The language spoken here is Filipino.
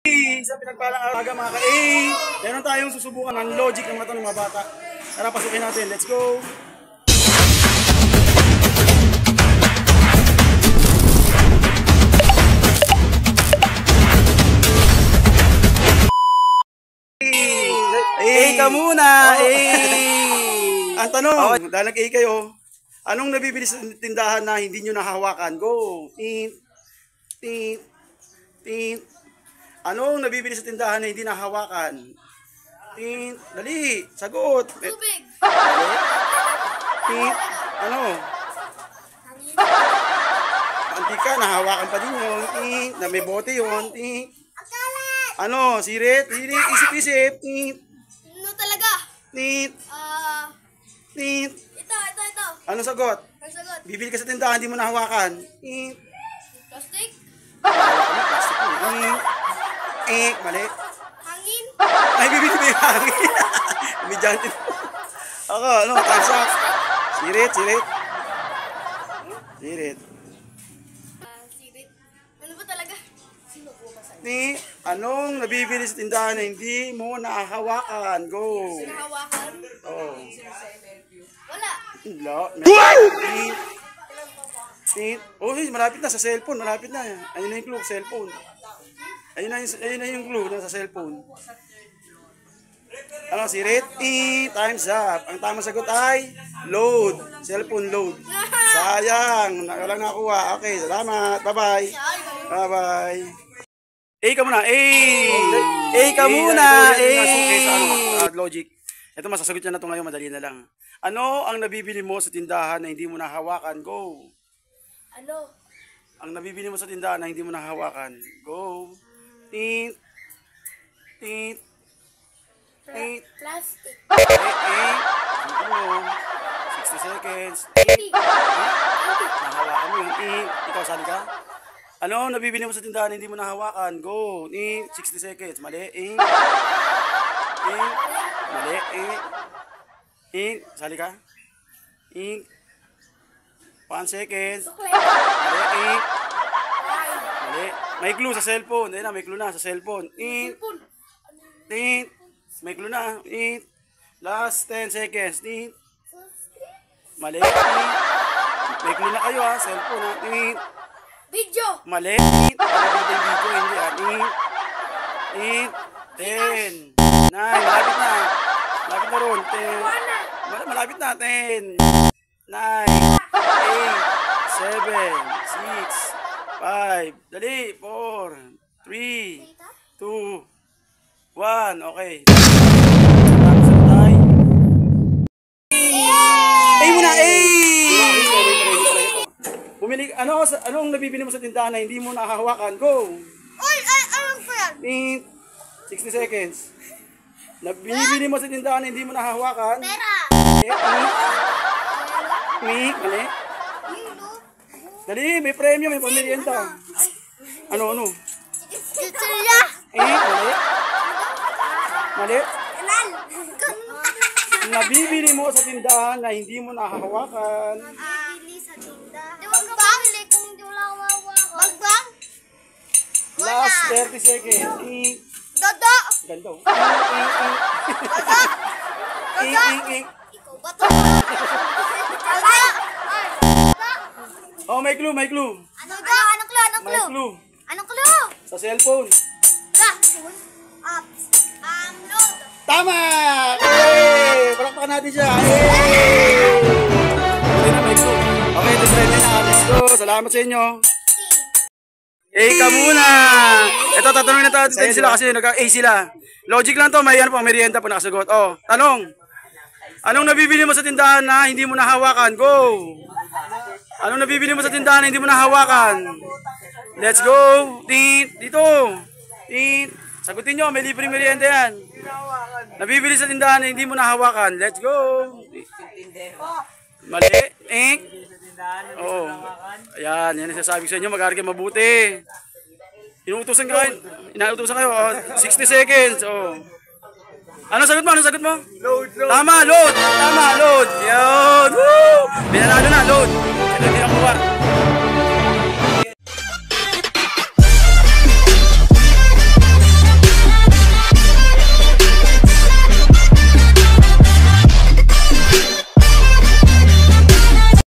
Sa pinagpalang araga mga ka-A, meron tayong susubukan ng logic ng mata ng mga bata. Tara, pasukin natin. Let's go! A ka muna! A! Ang tanong, dahil nag-A kayo, anong nabibili sa tindahan na hindi nyo nahahawakan? Go! Tint! Tint! Tint! Anong nabibili sa tindahan na hindi nahahawakan? Tint! Dali! Sagot! Tubig! Tint! Ano? Antika, nahahawakan pa din yun. Tint! Na may bote yun. Tint! Ano? Sirit? Sirit? Isip-isip? Tint! Ano talaga? Tint! Tint! Ito. Ano sagot? Ang sagot. Bibili ka sa tindahan, hindi mo nahawakan. Tint! Plastic? Plastic mo. Tint! Mali. Hangin? Ay, bibili mo yung hangin. Bidyante mo. Ako, ano? Tansak. Sirit, sirit. Sirit. Sirit. Ano ba talaga? Sino po masaya? Tint! Anong nabibili sa tindahan na hindi mo nahahawakan? Go! Sinahawakan? Oh. Wala. Tint! Tint! Oh, malapit na sa cellphone. Malapit na. Ayun na yung clue, cellphone. Ayun na yung clue na sa cellphone. Ano, sirit? Time's up. Ang tamang sagot ay load. Cellphone load. Sayang. Walang nakuha. Okay, salamat. Bye-bye. Bye-bye. A ka muna. A! A ka muna. A! Logic. Ito, masasagot niya na ito ngayon. Madali na lang. Ano ang nabibili mo sa tindahan na hindi mo nahawakan? Go! Ano? Ang nabibili mo sa tindahan na hindi mo nahawakan. Go! Tint! Tint! Tint! Plastic. Ano? 60 seconds. Nahawakan mo yung tint. Ikaw, sali ka? Ano nabibili mo sa tindahan na hindi mo nahawakan? Go! Tint! 60 seconds. Mali. Tint! Mali. Tint! Sali ka? Tint! 1 second. Mali. Mali. May clue sa cellphone. Ayun na, may clue na sa cellphone. Tint! Tint! May clue na. Tint! Last 10 seconds. Tint! Mali. Tint! May clue na kayo ha. Cellphone ha. Tint! Video. Mali. Tint! Pagkakita yung video. Hindi ha. Tint! Tint! 10! 9! Malapit na. Malapit na ron. 10! Malapit na. 10! 9! 8! 7! 6! 5! Dali! 4! 3! 2! 1! Okay. A muna! A! Pumili, anong nabibili mo sa tindahan na hindi mo nahahawakan? Go! Oy! Ano po yan? Tint! 60 seconds. Binibili mo sa tindahan na hindi mo nahahawakan? Pera. Mali. Dali, may premyo, may pamilienta. Ano? Chichirya. Mali. Mali. Kanal. Nabibili mo sa tindahan na hindi mo nahahawakan. Bibili sa tindahan. Di wag ka bumili kung di wala hawakan. Bagbang? Last 30 seconds. Dodo. Ganto. Dodo. Ikaw ba to? Oh, may clue. Anong clue? May clue. Anong clue? Sa cellphone. Apps. Load. Tama! Hey! Palakpakan natin siya. Hey! Okay na, may clue. Okay, ito ready na. Let's go. Salamat sa inyo. A ka muna! Ito, tatanungin na tayo sila kasi nag-A sila. Logic lang to, may ano pang merienda po nakasagot. Oh, tanong. Anong nabibili mo sa tindahan na hindi mo nahawakan? Go! Anong nabibili mo sa tindahan na hindi mo nahawakan? Let's go! Tint! Dito! Tint! Sagutin nyo, may libreng merienda yan. Nabibili sa tindahan na hindi mo nahawakan. Let's go! Mali! Oo. Ayan, yan ang sasabi sa inyo. Mag-aaral kayo mabuti. Inuutosan kayo. 60 seconds. Oh. Ano sagot mo? Load. Tama, load. Yun. Woo! Binanalo na, load. Ito yung nakuha.